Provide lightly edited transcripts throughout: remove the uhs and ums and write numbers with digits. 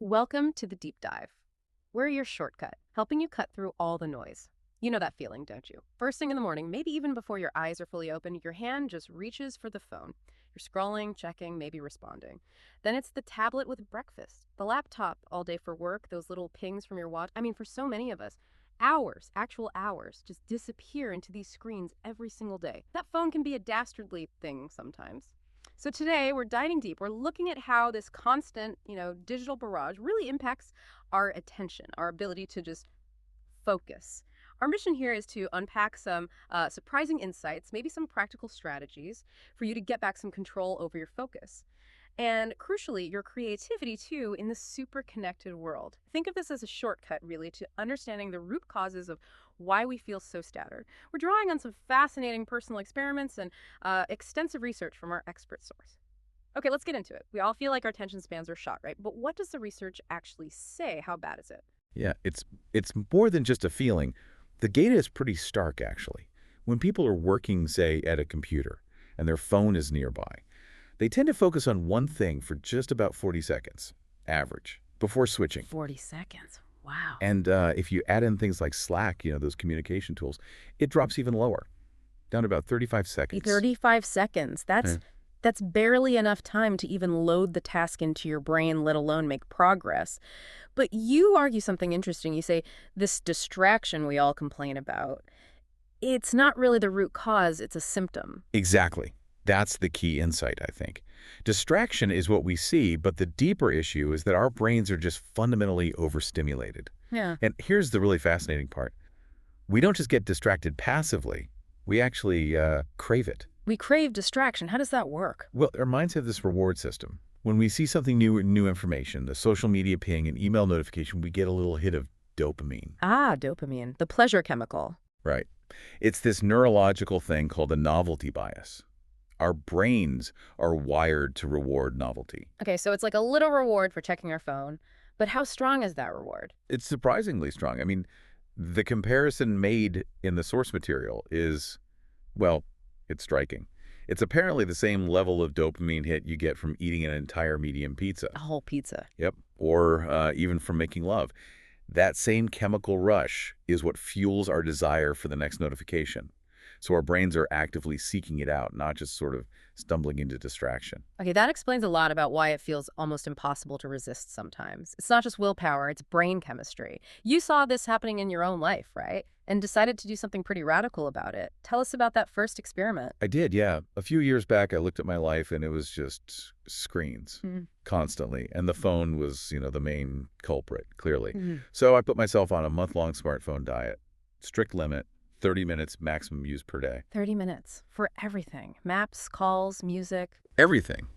Welcome to the Deep Dive. We're your shortcut, helping you cut through all the noise. You know that feeling, don't you? First thing in the morning, maybe even before your eyes are fully open, your hand just reaches for the phone. You're scrolling, checking, maybe responding. Then it's the tablet with breakfast, the laptop all day for work, those little pings from your watch. I mean, for so many of us, hours, actual hours, just disappear into these screens every single day. That phone can be a dastardly thing sometimes. So today we're diving deep. We're looking at how this constant, digital barrage really impacts our attention, our ability to just focus. Our mission here is to unpack some surprising insights, maybe some practical strategies for you to get back some control over your focus. And crucially, your creativity too in this super connected world. Think of this as a shortcut, really, to understanding the root causes of why we feel so scattered. We're drawing on some fascinating personal experiments and extensive research from our expert source. Okay, let's get into it. We all feel like our attention spans are shot, right? But what does the research actually say? How bad is it? Yeah, it's more than just a feeling. The data is pretty stark, actually. When people are working, say, at a computer, and their phone is nearby, they tend to focus on one thing for just about 40 seconds, average, before switching. 40 seconds. Wow. And if you add in things like Slack, those communication tools, it drops even lower, down to about 35 seconds. 35 seconds. Yeah. That's barely enough time to even load the task into your brain, let alone make progress. But you argue something interesting. You say this distraction we all complain about, it's not really the root cause, it's a symptom. Exactly. That's the key insight, I think. Distraction is what we see, but the deeper issue is that our brains are just fundamentally overstimulated. Yeah. And here's the really fascinating part. We don't just get distracted passively. We actually crave it. We crave distraction. How does that work? Well, our minds have this reward system. When we see something new information, the social media ping, an email notification, we get a little hit of dopamine. Ah, dopamine, the pleasure chemical. Right. It's this neurological thing called the novelty bias. Our brains are wired to reward novelty. Okay, so it's like a little reward for checking our phone. But how strong is that reward? It's surprisingly strong. I mean, the comparison made in the source material is, well, it's striking. It's apparently the same level of dopamine hit you get from eating an entire medium pizza. A whole pizza. Yep. Or even from making love. That same chemical rush is what fuels our desire for the next notification. So our brains are actively seeking it out, not just sort of stumbling into distraction. Okay, that explains a lot about why it feels almost impossible to resist sometimes. It's not just willpower, it's brain chemistry. You saw this happening in your own life, right? And decided to do something pretty radical about it. Tell us about that first experiment. I did, yeah. A few years back, I looked at my life, and it was just screens constantly. And the phone was, the main culprit, clearly. So I put myself on a month-long smartphone diet. Strict limit, 30 minutes maximum use per day. 30 minutes for everything. Maps, calls, music. Everything.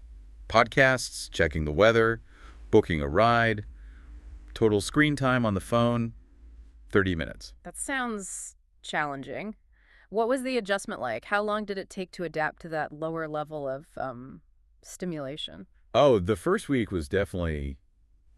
Podcasts, checking the weather, booking a ride, total screen time on the phone, 30 minutes. That sounds challenging. What was the adjustment like? How long did it take to adapt to that lower level of stimulation? Oh, the first week was definitely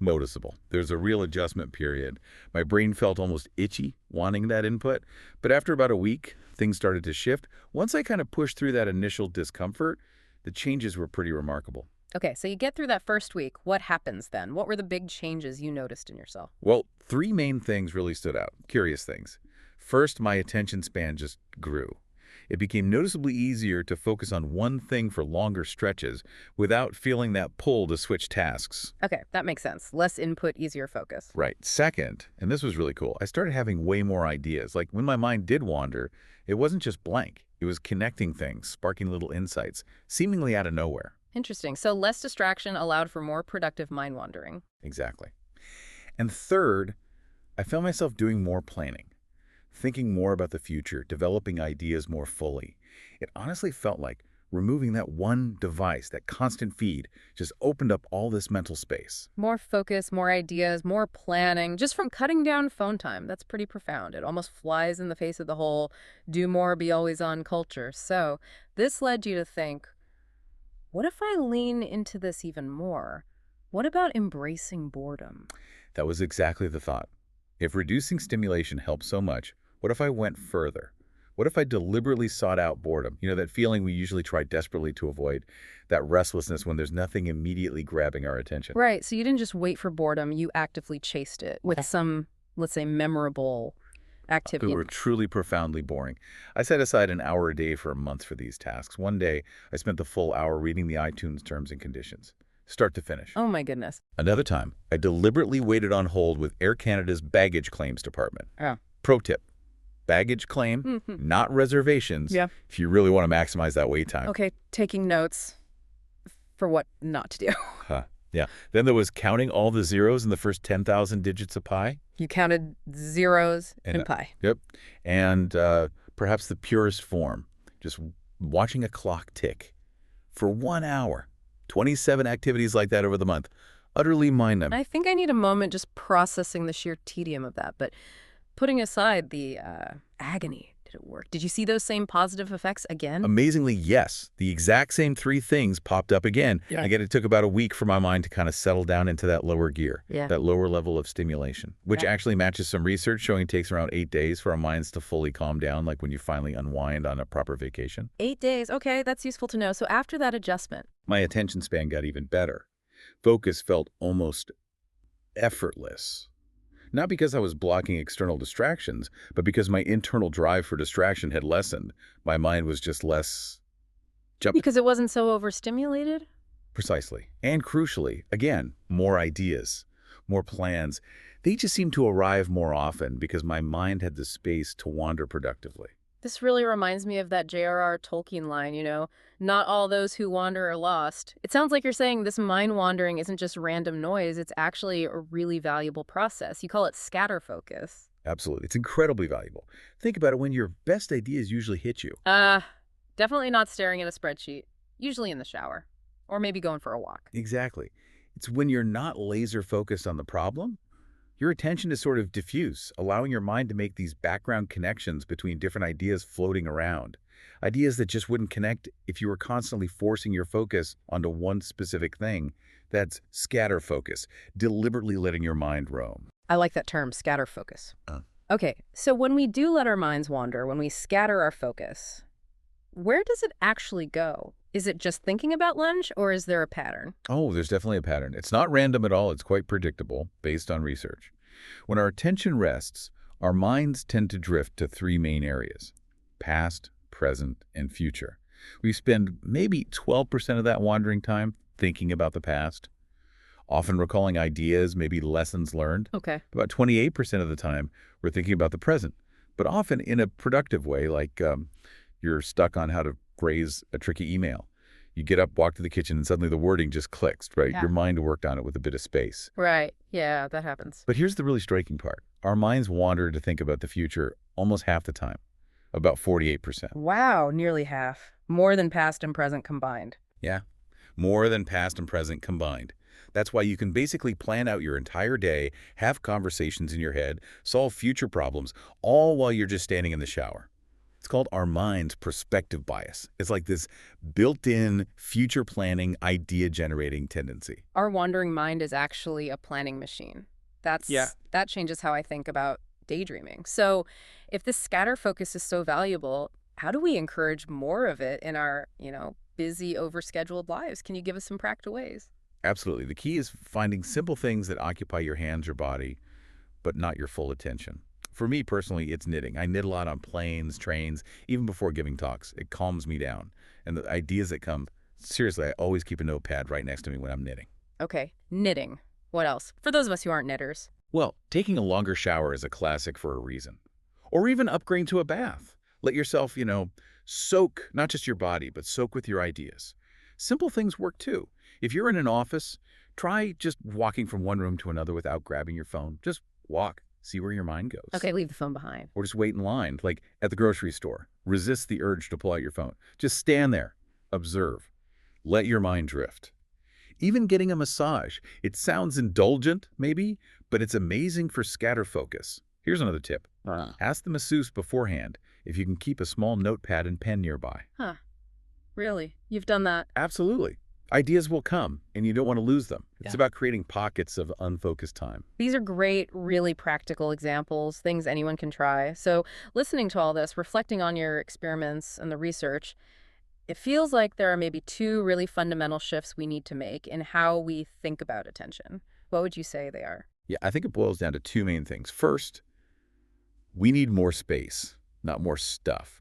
noticeable. There's a real adjustment period. My brain felt almost itchy wanting that input. But after about a week, things started to shift. Once I kind of pushed through that initial discomfort, the changes were pretty remarkable. Okay, so you get through that first week. What happens then? What were the big changes you noticed in yourself? Well, three main things really stood out. Curious things. First, my attention span just grew. It became noticeably easier to focus on one thing for longer stretches without feeling that pull to switch tasks. Okay, that makes sense. Less input, easier focus. Right. Second, and this was really cool, I started having way more ideas. Like when my mind did wander, it wasn't just blank. It was connecting things, sparking little insights, seemingly out of nowhere. Interesting. So less distraction allowed for more productive mind wandering. Exactly. And third, I found myself doing more planning, thinking more about the future, developing ideas more fully. It honestly felt like removing that one device, that constant feed, just opened up all this mental space. More focus, more ideas, more planning, just from cutting down phone time. That's pretty profound. It almost flies in the face of the whole do more, be always on culture. So this led you to think, what if I lean into this even more? What about embracing boredom? That was exactly the thought. If reducing stimulation helped so much, what if I went further? What if I deliberately sought out boredom? You know, that feeling we usually try desperately to avoid, that restlessness when there's nothing immediately grabbing our attention. Right, so you didn't just wait for boredom, you actively chased it with some, let's say, memorable They activity. were truly profoundly boring. I set aside an hour a day for a month for these tasks. One day, I spent the full hour reading the iTunes terms and conditions, start to finish. Oh my goodness. Another time, I deliberately waited on hold with Air Canada's baggage claims department. Oh. Pro tip, baggage claim, Hmm. not reservations, Yeah. if you really want to maximize that wait time. Okay, taking notes for what not to do. Huh. Yeah. Then there was counting all the zeros in the first 10,000 digits of pi. You counted zeros And, in pi. Yep. And perhaps the purest form, just watching a clock tick for 1 hour. 27 activities like that over the month. Utterly mind-numbing. I think I need a moment just processing the sheer tedium of that, but putting aside the agony, did it work? Did you see those same positive effects again? Amazingly, yes. The exact same three things popped up again. Yeah. Again, it took about a week for my mind to kind of settle down into that lower gear, Yeah. that lower level of stimulation, which actually matches some research showing it takes around 8 days for our minds to fully calm down, like when you finally unwind on a proper vacation. 8 days. Okay, that's useful to know. So after that adjustment. My attention span got even better. Focus felt almost effortless. Not because I was blocking external distractions, but because my internal drive for distraction had lessened. My mind was just less jumping. Because it wasn't so overstimulated? Precisely. And crucially, again, more ideas, more plans. They just seemed to arrive more often because my mind had the space to wander productively. This really reminds me of that J.R.R. Tolkien line, not all those who wander are lost. It sounds like you're saying this mind wandering isn't just random noise, it's actually a really valuable process. You call it scatter focus. Absolutely. It's incredibly valuable. Think about it when your best ideas usually hit you. Definitely not staring at a spreadsheet, usually in the shower, or maybe going for a walk. Exactly. It's when you're not laser focused on the problem. Your attention is sort of diffuse, allowing your mind to make these background connections between different ideas floating around. Ideas that just wouldn't connect if you were constantly forcing your focus onto one specific thing. That's scatter focus, deliberately letting your mind roam. I like that term, scatter focus. Uh. Okay, so when we do let our minds wander, when we scatter our focus, where does it actually go? Is it just thinking about lunch, or is there a pattern? Oh, there's definitely a pattern. It's not random at all. It's quite predictable based on research. When our attention rests, our minds tend to drift to three main areas: past, present, and future. We spend maybe 12% of that wandering time thinking about the past, often recalling ideas, maybe lessons learned. Okay. About 28% of the time, we're thinking about the present, but often in a productive way, like you're stuck on how to phrase a tricky email. You get up, walk to the kitchen, and suddenly the wording just clicks, right? Yeah. Your mind worked on it with a bit of space. Right. Yeah, that happens. But here's the really striking part. Our minds wander to think about the future almost half the time, about 48%. Wow, nearly half. More than past and present combined. Yeah, more than past and present combined. That's why you can basically plan out your entire day, have conversations in your head, solve future problems, all while you're just standing in the shower. It's called our mind's perspective bias. It's like this built-in future planning, idea-generating tendency. Our wandering mind is actually a planning machine. That changes how I think about daydreaming. So if this scatter focus is so valuable, how do we encourage more of it in our, busy, overscheduled lives? Can you give us some practical ways? Absolutely. The key is finding simple things that occupy your hands or body, but not your full attention. For me personally, it's knitting. I knit a lot on planes, trains, even before giving talks. It calms me down. And the ideas that come, seriously, I always keep a notepad right next to me when I'm knitting. Okay, knitting. What else? For those of us who aren't knitters. Well, taking a longer shower is a classic for a reason. Or even upgrading to a bath. Let yourself, soak, not just your body, but soak with your ideas. Simple things work too. If you're in an office, try just walking from one room to another without grabbing your phone. Just walk. See where your mind goes. Okay, leave the phone behind. Or just wait in line, like at the grocery store. Resist the urge to pull out your phone. Just stand there. Observe. Let your mind drift. Even getting a massage. It sounds indulgent, maybe, but it's amazing for scatter focus. Here's another tip. Ask the masseuse beforehand if you can keep a small notepad and pen nearby. Huh. Really? You've done that? Absolutely. Ideas will come, and you don't want to lose them. It's Yeah. about creating pockets of unfocused time. These are great, really practical examples, things anyone can try. So, listening to all this, reflecting on your experiments and the research, it feels like there are maybe two really fundamental shifts we need to make in how we think about attention. What would you say they are? Yeah, I think it boils down to two main things. First, we need more space, not more stuff.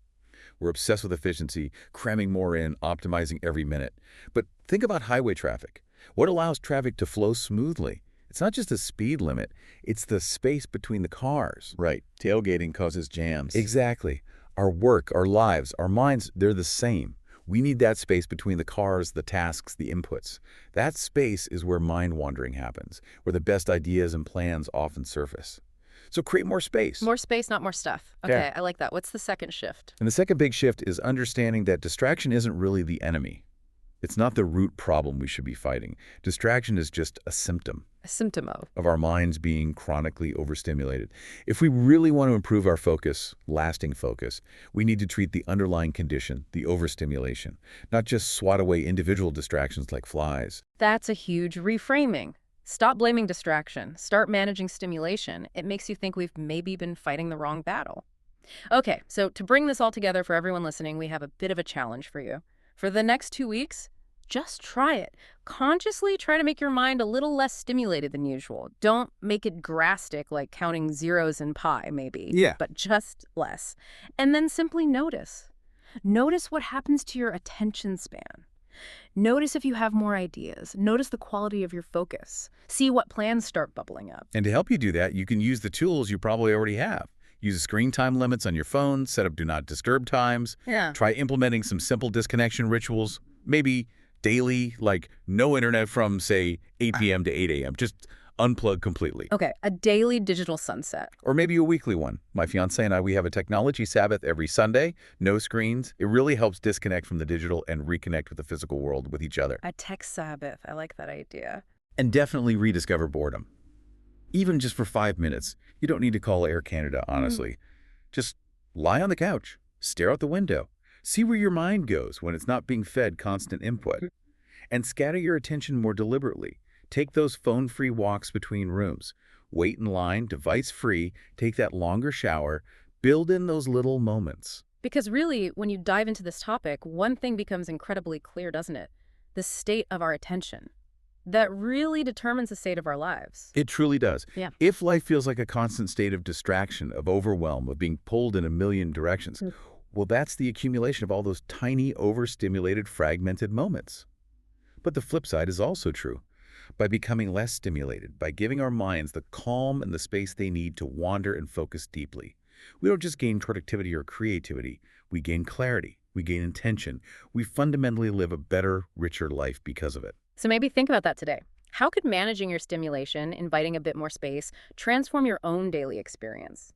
We're obsessed with efficiency, cramming more in, optimizing every minute. But think about highway traffic. What allows traffic to flow smoothly? It's not just the speed limit, it's the space between the cars. Right. Tailgating causes jams. Exactly. Our work, our lives, our minds, they're the same. We need that space between the cars, the tasks, the inputs. That space is where mind wandering happens, where the best ideas and plans often surface. So create more space. More space, not more stuff. Yeah. Okay, I like that. What's the second shift? And the second big shift is understanding that distraction isn't really the enemy. It's not the root problem we should be fighting. Distraction is just a symptom A symptom of. of our minds being chronically overstimulated. If we really want to improve our focus, lasting focus, we need to treat the underlying condition, the overstimulation, not just swat away individual distractions like flies. That's a huge reframing. Stop blaming distraction. Start managing stimulation. It makes you think we've maybe been fighting the wrong battle. Okay, so to bring this all together for everyone listening, we have a bit of a challenge for you. For the next 2 weeks, just try it. Consciously try to make your mind a little less stimulated than usual. Don't make it drastic like counting zeros in pi, maybe. Yeah. But just less. And then simply notice. Notice what happens to your attention span. Notice if you have more ideas. Notice the quality of your focus. See what plans start bubbling up. And to help you do that, you can use the tools you probably already have. Use screen time limits on your phone, set up do not disturb times. Yeah. Try implementing some simple disconnection rituals, maybe daily, like no internet from, say, 8 p.m. to 8 a.m. Just unplug completely. Okay, a daily digital sunset. Or maybe a weekly one. My fiance and I, we have a technology Sabbath every Sunday, no screens. It really helps disconnect from the digital and reconnect with the physical world with each other. A tech Sabbath. I like that idea. And definitely rediscover boredom. Even just for 5 minutes. You don't need to call Air Canada, honestly. Just lie on the couch, stare out the window, see where your mind goes when it's not being fed constant input, and scatter your attention more deliberately. Take those phone-free walks between rooms. Wait in line, device-free, take that longer shower, build in those little moments. Because really, when you dive into this topic, one thing becomes incredibly clear, doesn't it? The state of our attention. That really determines the state of our lives. It truly does. Yeah. If life feels like a constant state of distraction, of overwhelm, of being pulled in a million directions, well, that's the accumulation of all those tiny, overstimulated, fragmented moments. But the flip side is also true. By becoming less stimulated, by giving our minds the calm and the space they need to wander and focus deeply, we don't just gain productivity or creativity, we gain clarity, we gain intention. We fundamentally live a better, richer life because of it. So maybe think about that today. How could managing your stimulation, inviting a bit more space, transform your own daily experience?